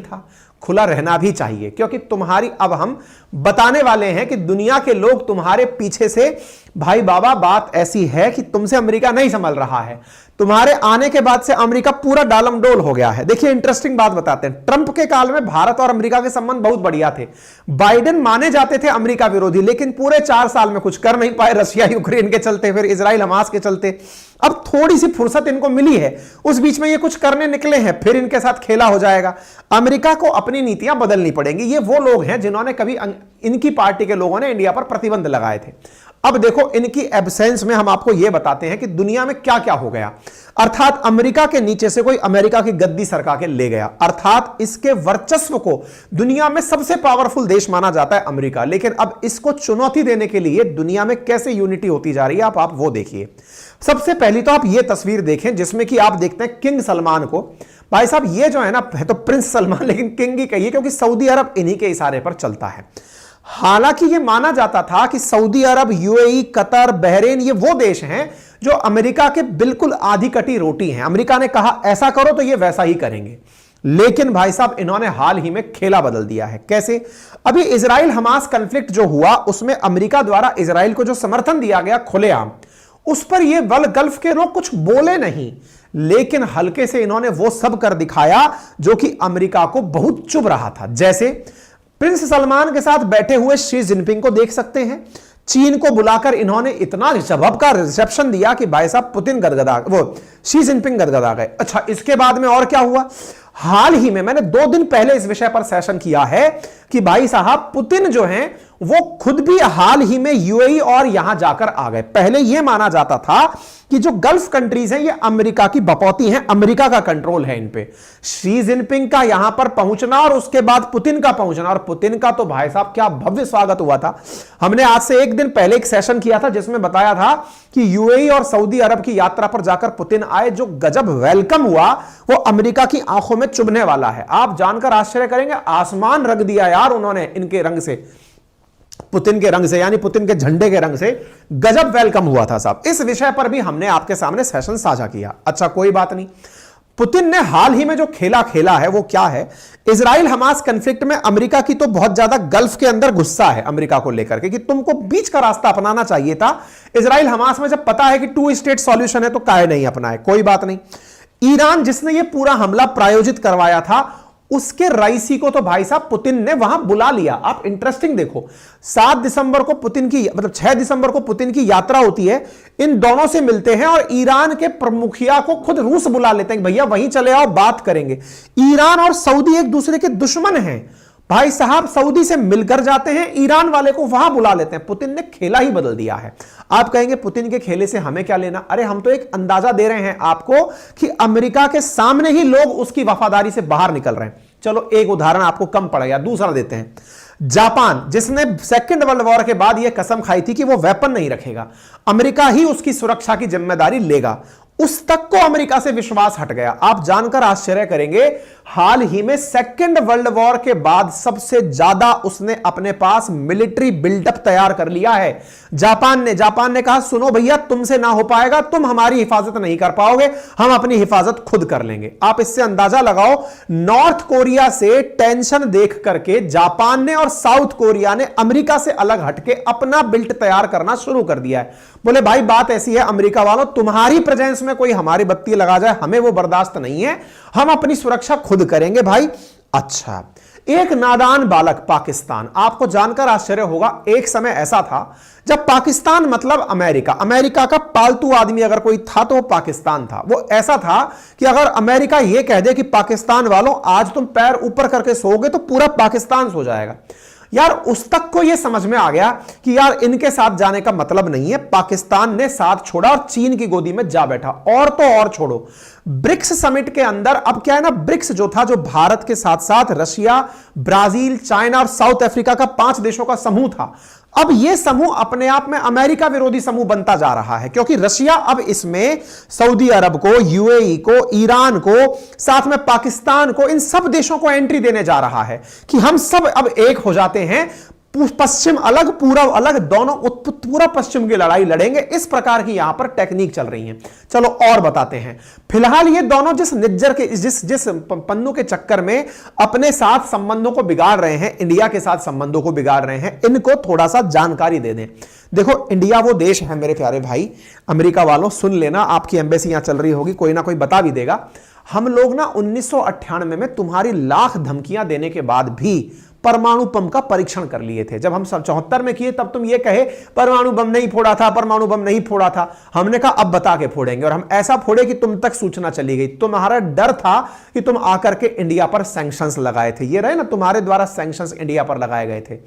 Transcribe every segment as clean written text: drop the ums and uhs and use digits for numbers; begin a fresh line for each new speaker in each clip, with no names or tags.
था, खुला रहना भी चाहिए, क्योंकि तुम्हारी, अब हम बताने वाले हैं कि दुनिया के लोग तुम्हारे पीछे से, भाई बाबा बात ऐसी है कि तुमसे अमेरिका नहीं संभल रहा है, तुम्हारे आने के बाद से अमेरिका पूरा डालमडोल हो गया है। देखिए इंटरेस्टिंग बात बताते हैं, ट्रंप के काल में भारत और अमेरिका के संबंध बहुत बढ़िया थे, बाइडेन माने जाते थे अमेरिका विरोधी, लेकिन पूरे 4 साल में कुछ कर नहीं पाए, रशिया यूक्रेन के चलते, फिर इजराइल हमास के चलते। अब थोड़ी सी फुर्सत इनको मिली है, उस बीच में ये कुछ करने निकले हैं, फिर इनके साथ खेला हो जाएगा। अमेरिका को अपनी नीतियां बदलनी पड़ेंगी। ये वो लोग हैं जिन्होंने कभी, इनकी पार्टी के लोगों ने इंडिया पर प्रतिबंध लगाए थे। अब देखो इनकी एब्सेंस में हम आपको यह बताते हैं कि दुनिया में क्या क्या हो गया, अर्थात अमेरिका के नीचे से कोई अमेरिका की गद्दी सरका के ले गया, अर्थात इसके वर्चस्व को दुनिया में सबसे पावरफुल देश माना जाता है अमेरिका। लेकिन अब इसको चुनौती देने के लिए दुनिया में कैसे यूनिटी होती जा रही है, आप वो देखिए। सबसे पहली तो आप ये तस्वीर देखें जिसमें कि आप देखते हैं किंग सलमान को। भाई साहब ये जो है ना, है तो प्रिंस सलमान, लेकिन किंग ही कहिए, क्योंकि सऊदी अरब इन्हीं के इशारे पर चलता है। हालांकि यह माना जाता था कि सऊदी अरब, यूएई, कतर, बहरीन, ये वो देश हैं जो अमेरिका के बिल्कुल आधी कटी रोटी हैं। अमेरिका ने कहा ऐसा करो तो ये वैसा ही करेंगे। लेकिन भाई साहब इन्होंने हाल ही में खेला बदल दिया है। कैसे? अभी इजराइल हमास कॉन्फ्लिक्ट जो हुआ, उसमें अमेरिका द्वारा इजराइल को जो समर्थन दिया गया खुलेआम, उस पर ये गल्फ के लोग कुछ बोले नहीं, लेकिन हल्के से इन्होंने वो सब कर दिखाया जो कि अमेरिका को बहुत चुभ रहा था। जैसे प्रिंस सलमान के साथ बैठे हुए शी जिनपिंग को देख सकते हैं, चीन को बुलाकर इन्होंने इतना जवाब का रिसेप्शन दिया कि भाई साहब पुतिन गदगदा, वो शी जिनपिंग गदगदा गए। अच्छा, इसके बाद में और क्या हुआ? हाल ही में मैंने 2 दिन पहले इस विषय पर सेशन किया है कि भाई साहब पुतिन जो हैं वो खुद भी हाल ही में यूएई और यहां जाकर आ गए। पहले यह माना जाता था कि जो गल्फ कंट्रीज हैं ये अमेरिका की बपौती हैं, अमेरिका का कंट्रोल है इन पे। शी जिनपिंग का यहां पर पहुंचना और उसके बाद पुतिन का पहुंचना, और पुतिन का तो भाई साहब क्या भव्य स्वागत हुआ था। हमने आज से 1 दिन पहले एक सेशन किया था जिसमें बताया था कि यूएई और सऊदी अरब की यात्रा पर जाकर पुतिन आए, जो गजब वेलकम हुआ वो अमेरिका की आंखों में चुभने वाला है। आप जानकर आश्चर्य करेंगे, आसमान रंग दिया यार उन्होंने इनके रंग से, पुतिन के रंग से, यानी पुतिन के झंडे के रंग से गजब वेलकम हुआ था साहब। इस विषय पर भी हमने आपके सामने सेशन साझा किया। अच्छा कोई बात नहीं, पुतिन ने हाल ही में जो खेला है वो क्या है? इजराइल हमास कॉन्फ्लिक्ट में अमेरिका की तो बहुत ज्यादा गल्फ के अंदर गुस्सा है अमेरिका को लेकर के कि तुमको बीच का रास्ता अपनाना चाहिए था। इजराइल हमास में जब पता है कि 2 स्टेट सॉल्यूशन है तो काहे नहीं अपनाए? कोई बात नहीं। ईरान जिसने ये पूरा हमला प्रायोजित करवाया था, उसके रईसी को तो भाई साहब पुतिन ने वहां बुला लिया। आप इंटरेस्टिंग देखो, 7 दिसंबर को पुतिन की, मतलब 6 दिसंबर को पुतिन की यात्रा होती है, इन दोनों से मिलते हैं और ईरान के प्रमुखिया को खुद रूस बुला लेते हैं, भैया वहीं चले आओ बात करेंगे। ईरान और सऊदी एक दूसरे के दुश्मन हैं भाई साहब, सऊदी से मिलकर जाते हैं, ईरान वाले को वहां बुला लेते हैं। पुतिन ने खेला ही बदल दिया है। आप कहेंगे पुतिन के खेले से हमें क्या लेना? अरे हम तो एक अंदाजा दे रहे हैं आपको कि अमेरिका के सामने ही लोग उसकी वफादारी से बाहर निकल रहे हैं। चलो एक उदाहरण आपको कम पड़ गया, दूसरा देते हैं। जापान, जिसने सेकेंड वर्ल्ड वॉर के बाद यह कसम खाई थी कि वो वेपन नहीं रखेगा, अमेरिका ही उसकी सुरक्षा की जिम्मेदारी लेगा, उस तक को अमेरिका से विश्वास हट गया। आप जानकर आश्चर्य करेंगे, हाल ही में सेकेंड वर्ल्ड वॉर के बाद सबसे ज्यादा उसने अपने पास मिलिट्री बिल्डअप तैयार कर लिया है जापान ने कहा सुनो भैया तुमसे ना हो पाएगा, तुम हमारी हिफाजत नहीं कर पाओगे, हम अपनी हिफाजत खुद कर लेंगे। आप इससे अंदाजा लगाओ, नॉर्थ कोरिया से टेंशन देख करके जापान ने और साउथ कोरिया ने अमेरिका से अलग हटके अपना बिल्ट तैयार करना शुरू कर दिया है। बोले भाई बात ऐसी है अमेरिका वालों, तुम्हारी प्रेजेंस में कोई हमारी बत्ती लगा जाए हमें वो बर्दाश्त नहीं है, हम अपनी सुरक्षा खुद करेंगे भाई। अच्छा, एक नादान बालक पाकिस्तान, आपको जानकर आश्चर्य होगा, एक समय ऐसा था जब पाकिस्तान मतलब अमेरिका का पालतू आदमी अगर कोई था तो वो पाकिस्तान था। वो ऐसा था कि अगर अमेरिका ये कह दे कि पाकिस्तान वालों आज तुम पैर ऊपर करके सोओगे तो पूरा पाकिस्तान सो जाएगा। यार उस तक को यह समझ में आ गया कि यार इनके साथ जाने का मतलब नहीं है। पाकिस्तान ने साथ छोड़ा और चीन की गोदी में जा बैठा। और तो और छोड़ो, ब्रिक्स समिट के अंदर अब क्या है ना, ब्रिक्स जो था, जो भारत के साथ साथ रशिया, ब्राजील, चाइना और साउथ अफ्रीका का 5 देशों का समूह था, अब यह समूह अपने आप में अमेरिका विरोधी समूह बनता जा रहा है, क्योंकि रशिया अब इसमें सऊदी अरब को, यूएई को, ईरान को, साथ में पाकिस्तान को, इन सब देशों को एंट्री देने जा रहा है कि हम सब अब एक हो जाते हैं। पश्चिम अलग पूर्व अलग, दोनों पूरा पश्चिम की लड़ाई लड़ेंगे। इस प्रकार की यहां पर टेक्निक चल रही है। चलो और बताते हैं। फिलहाल ये दोनों जिस निज्जर के जिस पन्नू के चक्कर में अपने साथ संबंधों को बिगाड़ रहे हैं, इंडिया के साथ संबंधों को बिगाड़ रहे हैं, इनको थोड़ा सा जानकारी दे दें। देखो, इंडिया वो देश है मेरे प्यारे भाई, अमेरिका वालों सुन लेना, आपकी एम्बेसी यहां चल रही होगी, कोई ना कोई बता भी देगा। हम लोग ना 1998 में तुम्हारी लाख धमकियां देने के बाद भी परमाणु बम का परीक्षण कर लिए थे। जब हम 74 में किए तब तुम ये कहे परमाणु बम नहीं फोड़ा था, परमाणु बम नहीं फोड़ा था। हमने कहा अब बता के फोड़ेंगे, और हम ऐसा फोड़े कि तुम तक सूचना चली गई। तुम्हारा डर था कि तुम आकर के इंडिया पर सैंक्शंस लगाए थे, ये रहे ना, तुम्हारे द्वारा सैंक्शंस इंडिया पर लगाए गए थे।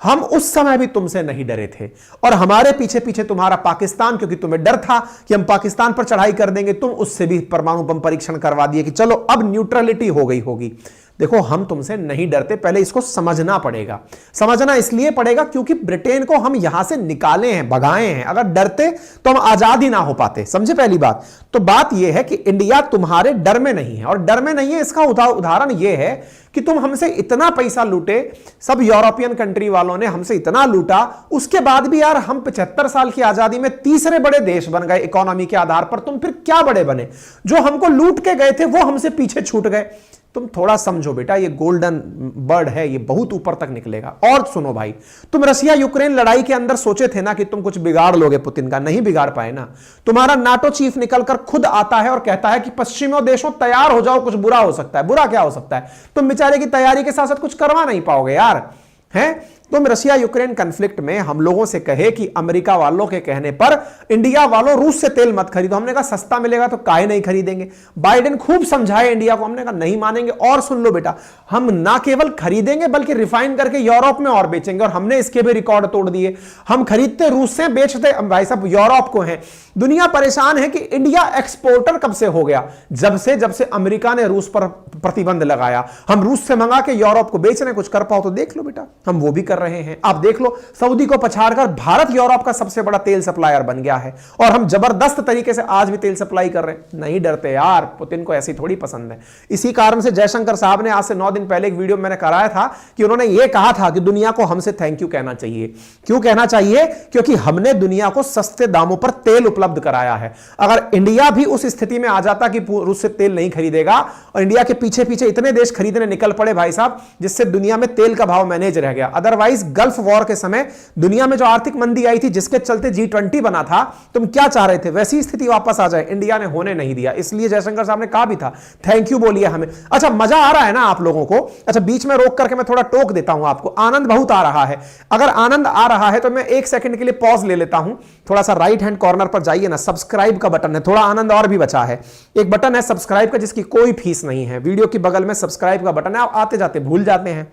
हम उस समय भी तुमसे नहीं डरे थे, और हमारे पीछे पीछे तुम्हारा पाकिस्तान, क्योंकि तुम्हें डर था कि हम पाकिस्तान पर चढ़ाई कर देंगे, तुम उससे भी परमाणु बम परीक्षण करवा दिए कि चलो अब न्यूट्रलिटी हो गई होगी। देखो, हम तुमसे नहीं डरते, पहले इसको समझना पड़ेगा। समझना इसलिए पड़ेगा क्योंकि ब्रिटेन को हम यहां से निकाले हैं, भगाए हैं। अगर डरते तो हम आजाद ही ना हो पाते, समझे पहली बात। तो बात यह है कि इंडिया तुम्हारे डर में नहीं है, और डर में नहीं है इसका उदाहरण यह है कि तुम हमसे इतना पैसा लूटे, सब यूरोपियन कंट्री वालों ने हमसे इतना लूटा, उसके बाद भी यार हम 75 साल की आजादी में तीसरे बड़े देश बन गए इकोनॉमी के आधार पर। तुम फिर क्या बड़े बने? जो हमको लूट के गए थे वो हमसे पीछे छूट गए। तुम थोड़ा समझो बेटा, ये गोल्डन बर्ड है, ये बहुत ऊपर तक निकलेगा। और सुनो भाई, तुम रसिया यूक्रेन लड़ाई के अंदर सोचे थे ना कि तुम कुछ बिगाड़ लोगे पुतिन का, नहीं बिगाड़ पाए ना। तुम्हारा नाटो चीफ निकलकर खुद आता है और कहता है कि पश्चिमी देशों तैयार हो जाओ, कुछ बुरा हो सकता है। बुरा क्या हो सकता है? तुम बेचारे की तैयारी के साथ साथ कुछ करवा नहीं पाओगे यार, हैं? तुम रसिया यूक्रेन कन्फ्लिक्ट में हम लोगों से कहे कि अमेरिका वालों के कहने पर इंडिया वालों रूस से तेल मत खरीदो, हमने कहा सस्ता मिलेगा तो काहे नहीं खरीदेंगे। बाइडेन खूब समझाए इंडिया को, हमने कहा नहीं मानेंगे। और सुन लो बेटा, हम ना केवल खरीदेंगे बल्कि रिफाइन करके यूरोप में और बेचेंगे, और हमने इसके भी रिकॉर्ड तोड़ दिए। हम खरीदते रूस से, बेचते भाई साहब यूरोप को हैं। दुनिया परेशान है कि इंडिया एक्सपोर्टर कब से हो गया? जब से अमेरिका ने रूस पर प्रतिबंध लगाया। हम रूस से मंगा के यूरोप को बेच रहे हैं। कुछ कर पाओ तो देख लो बेटा, हम वो भी कर रहे हैं। आप देख लो, सऊदी को पछाड़कर भारत यूरोप का सबसे बड़ा तेल सप्लायर बन गया है, और हम जबरदस्त तरीके से आज भी तेल सप्लाई कर रहे हैं। नहीं डरते यार, पुतिन को ऐसी थोड़ी पसंद है। इसी कारण से जयशंकर साहब ने आज से 9 दिन पहले एक वीडियो मैंने कराया था कि उन्होंने यह कहा था कि दुनिया को हमसे थैंक यू कहना चाहिए। क्यों कहना चाहिए? क्योंकि हमने दुनिया को सस्ते दामों पर तेल उपलब्ध कराया है। अगर इंडिया भी उस स्थिति में आ जाता कि रूस से तेल नहीं खरीदेगा, और इंडिया के पीछे पीछे इतने देश खरीदने निकल पड़े भाई साहब, जिससे दुनिया में तेल का भाव मैनेज रह गया। अदरवाइज गल्फ वॉर के समय दुनिया में जो आर्थिक मंदी आई थी, जिसके चलते G20 बना था, तुम क्या चाह रहे थे? वैसी स्थिति वापस आ जाए, इंडिया ने होने नहीं दिया। इसलिए जयशंकर साहब ने कहा भी था थैंक यू बोलिए हमें। अच्छा, मजा आ रहा है ना आप लोगों को? अच्छा, बीच में रोक करके मैं थोड़ा टोक देता हूं आपको, आनंद बहुत आ रहा है। अगर आनंद आ रहा है तो मैं 1 सेकंड के लिए पॉज ले लेता हूं। थोड़ा सा राइट हैंड कॉर्नर पर जाइए ना, सब्सक्राइब का बटन है, थोड़ा आनंद और भी बचा है। एक बटन है सब्सक्राइब का जिसकी कोई फीस नहीं है, वीडियो की बगल में सब्सक्राइब का बटन है। आप आते जाते भूल जाते हैं,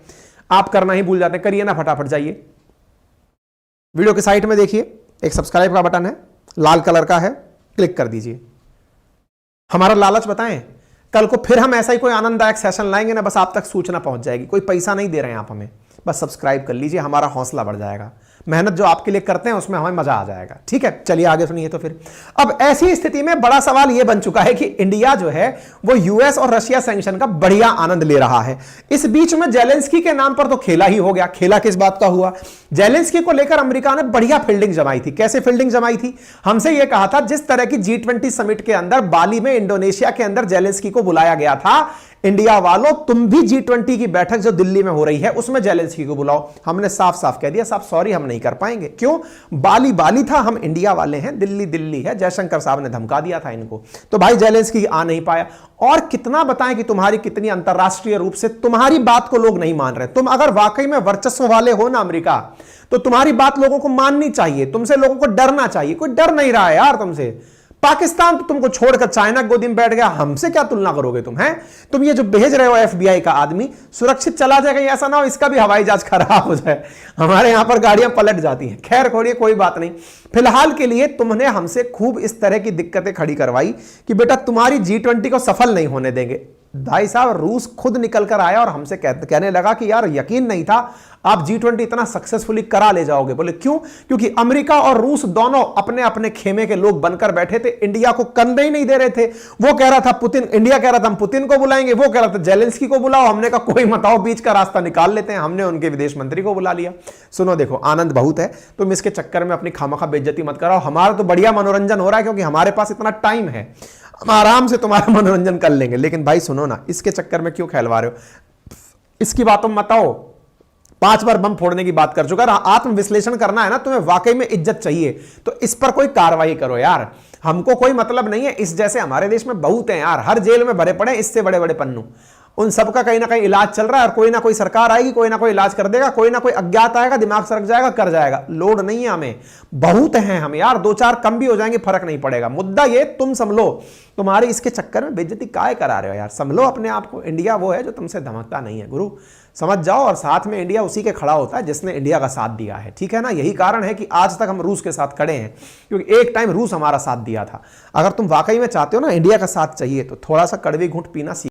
आप करना ही भूल जाते हैं, करिए ना फटाफट। जाइए वीडियो के साइड में देखिए, एक सब्सक्राइब का बटन है, लाल कलर का है, क्लिक कर दीजिए। हमारा लालच बताएं, कल को फिर हम ऐसा ही कोई आनंददायक सेशन लाएंगे ना, बस आप तक सूचना पहुंच जाएगी। कोई पैसा नहीं दे रहे हैं आप हमें, बस सब्सक्राइब कर लीजिए, हमारा हौसला बढ़ जाएगा। मेहनत जो आपके लिए करते हैं उसमें हमें मजा आ जाएगा। ठीक है, चलिए आगे सुनिए। तो फिर अब ऐसी स्थिति में बड़ा सवाल यह बन चुका है कि इंडिया जो है वो यूएस और रशिया सैंक्शन का बढ़िया आनंद ले रहा है। इस बीच में जेलेंस्की के नाम पर तो खेला ही हो गया। खेला किस बात का हुआ? जेलेंस्की को लेकर अमेरिका ने बढ़िया फील्डिंग जमाई थी। कैसे फील्डिंग जमाई थी? हमसे यह कहा था, जिस तरह की G20 समिट के अंदर बाली में इंडोनेशिया के अंदर जेलेंस्की को बुलाया गया था, इंडिया वालों तुम भी G20 की बैठक जो दिल्ली में हो रही है उसमें जेलेंस्की को बुलाओ। हमने साफ साफ कह दिया, साहब सॉरी हम नहीं कर पाएंगे। क्यों? बाली बाली था, हम इंडिया वाले हैं, दिल्ली दिल्ली है। जयशंकर साहब ने धमका दिया था इनको, तो भाई जेलेंस्की आ नहीं पाया। और कितना बताएं कि तुम्हारी कितनी अंतरराष्ट्रीय रूप से तुम्हारी बात को लोग नहीं मान रहे। तुम अगर वाकई में वर्चस्व वाले हो ना अमेरिका, तो तुम्हारी बात लोगों को माननी चाहिए, तुमसे लोगों को डरना चाहिए। कोई डर नहीं रहा है यार तुमसे। पाकिस्तान तो तुमको छोड़कर चाइना गोदी में बैठ गया, हमसे क्या तुलना करोगे तुम? हैं तुम ये जो भेज रहे हो FBI का आदमी सुरक्षित चला जाएगा, ऐसा ना हो इसका भी हवाई जहाज खराब हो जाए, हमारे यहां पर गाड़ियां पलट जाती हैं। खैर खोलिए, कोई बात नहीं। फिलहाल के लिए तुमने हमसे खूब इस तरह की दिक्कतें खड़ी करवाई कि बेटा तुम्हारी G20 को सफल नहीं होने देंगे। भाई साहब रूस खुद निकल कर आया और हमसे कहने लगा कि यार यकीन नहीं था आप G20 इतना सक्सेसफुली करा ले जाओगे। बोले क्यों? क्योंकि अमेरिका और रूस दोनों अपने अपने खेमे के लोग बनकर बैठे थे, इंडिया को करने ही नहीं दे रहे थे। वो कह रहा था पुतिन, इंडिया कह रहा था हम पुतिन को बुलाएंगे, वो कह रहा था जेलेंस्की को बुलाओ। हमने कहा कोई मत आओ, बीच का रास्ता निकाल लेते हैं। हमने उनके विदेश मंत्री को बुला लिया। सुनो देखो, आनंद बहुत है, तुम इसके चक्कर में अपनी खामखा बेइज्जती मत कराओ। हमारा तो बढ़िया मनोरंजन हो रहा है क्योंकि हमारे पास इतना टाइम है, हम आराम से तुम्हारा मनोरंजन कर लेंगे। लेकिन भाई सुनो ना, इसके चक्कर में क्यों खेलवा रहे हो? इसकी बातों में मत आओ। 5 बार बम फोड़ने की बात कर चुका। आत्मविश्लेषण करना है ना, तुम्हें वाकई में इज्जत चाहिए तो इस पर कोई कार्रवाई करो यार। हमको कोई मतलब नहीं है, इस जैसे हमारे देश में बहुत हैं यार, हर जेल में भरे पड़े इससे बड़े बड़े पन्नू। उन सबका कहीं ना कहीं इलाज चल रहा है और कोई ना कोई सरकार आएगी, कोई ना कोई इलाज कर देगा, कोई ना कोई अज्ञात आएगा, दिमाग सरक जाएगा, कर जाएगा। लोड नहीं है हमें, बहुत हैं हम यार, 2-4 कम भी हो जाएंगे फर्क नहीं पड़ेगा। मुद्दा ये तुम संभलो, तुम्हारे इसके चक्कर में बेइज्जती काहे करा रहे हो यार? संभलो अपने आप को। इंडिया वो है जो तुमसे धमकता नहीं है गुरु, समझ जाओ। और साथ में इंडिया उसी के खड़ा होता है जिसने इंडिया का साथ दिया है, ठीक है ना? यही कारण है कि आज तक हम रूस के साथ खड़े हैं, क्योंकि एक टाइम रूस हमारा साथ दिया था। अगर तुम वाकई में चाहते हो ना इंडिया का साथ चाहिए तो थोड़ा सा कड़वी घूंट पीना